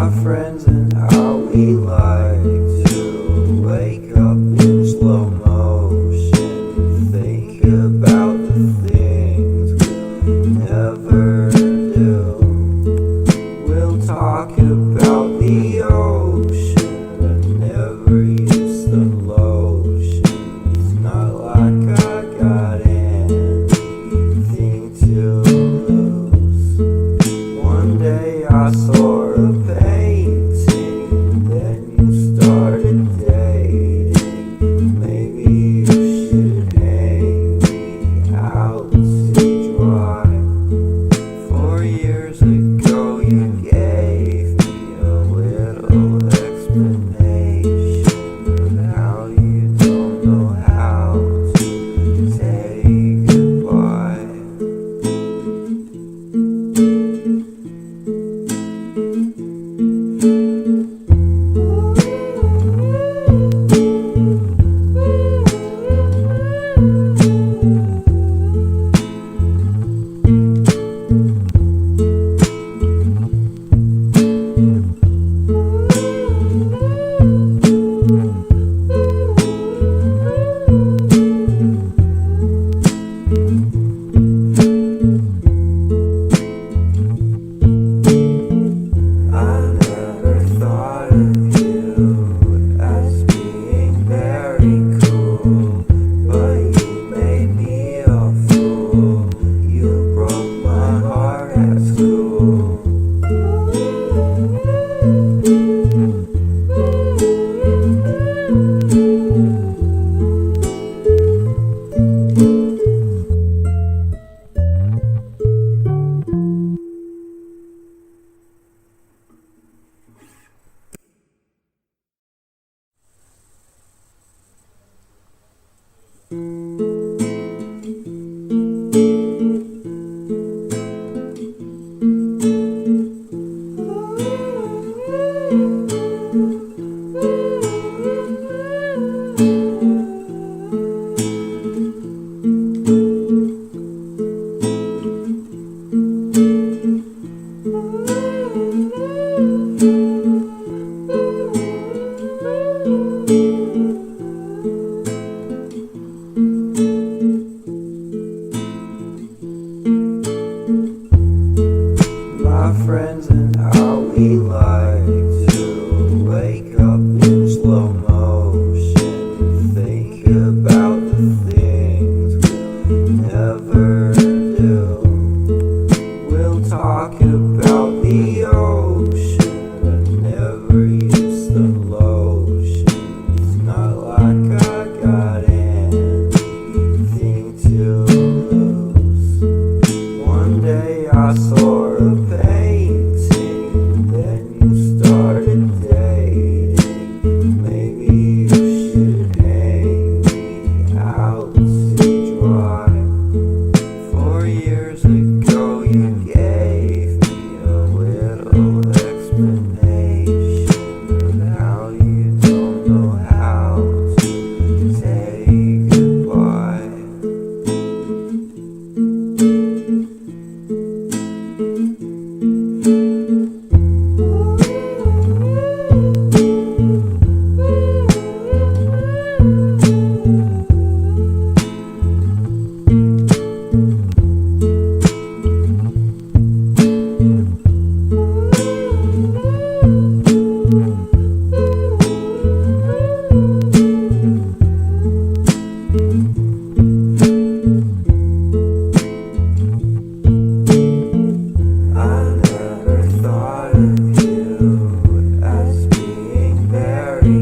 my friends and how we like to wake up in slow motion, think about the things we'll never do. We'll talk about the ocean, but never use the lotion. It's not like I got anything to lose. One day I saw a painting, then you started dating. Maybe you should hang me out to dry. 4 years ago you gave me a little explanation of how you don't know how to say goodbye. My friends and how we like to wake up in slow motion, think about the things we'll never do. We'll talk about the ocean, but never use the lotion. It's not like I got anything to lose. One day I saw a painting, then you started dating. Maybe you should hang me out to dry. 4 years ago you gave me a little explanation of how you don't know how to say goodbye. I never thought of you as being very